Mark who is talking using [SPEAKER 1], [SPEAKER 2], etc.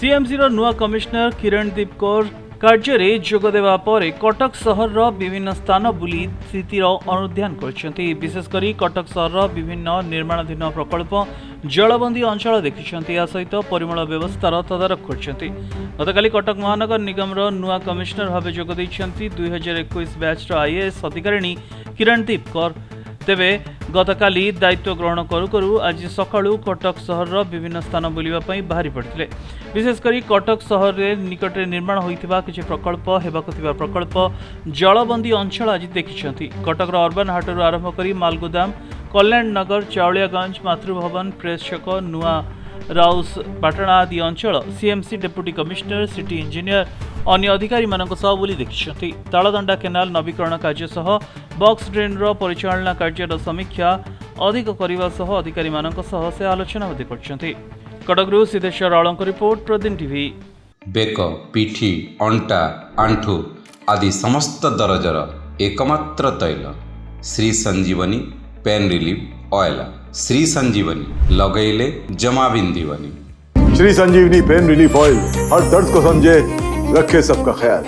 [SPEAKER 1] CMC नुआ commissioner Kirandeep Kaur कार्य जोगदेवा पर कटक सहर विभिन्न स्थान बुली स्थितिर अनुध्यान करछन्ति। विशेषकर कटक सहर विभिन्न निर्माणाधीन प्रकल्प जलबंदी अंचल देखिछन्ति। या सहित परिमल व्यवस्थार तदारख करछन्ति। गतकाली कटक महानगर निगमर नुआ कमिशनर भाव जोग दैछन्ति 2021 बैचर आईएएस अधिकारिणी किरणदीप कौर। तेबे गतकाली दायित्व ग्रहण करू करू आज सकाळू कटक सहर विभिन्न स्थान बुलिबा पई बाहरी पड़ते। विशेषकर कटक सहर निकट निर्माण होइथिबा किछि प्रकल्प हेबाक थिबा प्रकल्प जलबंदी अंचल आज देखिछन्ति। कटकर अर्बन हाटरू आरंभ करी मालगोदाम, कल्याण नगर, चाउलियागंज, मातृभवन, प्रेस छक, नुआ राउस पाटणा आदि अंचल CMC deputy commissioner, city engineer अन्य अधिकारी मानक सह बुली देखिछन्ति। तालदंडा केनाल नवीकरण कार्य सह बॉक्स ड्रेनर परिचालना कार्यर समीक्षा अधिक करने सह अधिकारी मानक सह से आलोचना करछन्ति। कटकरू सिद्धेश्वर रावलଙ୍କ रिपोर्ट, प्रदीन टीवी।
[SPEAKER 2] बेक, पिठी, अंटा, आंठू आदि समस्त दरजर एकमात्र तैल श्री संजीवनी पेन रिलीफ ऑयल। श्री संजीवनी लगैले जमा बिंदीवनी।
[SPEAKER 3] श्री संजीवनी पेन रिलीफ ऑयल हर दर्द को समझे, रखे सबका ख्याल।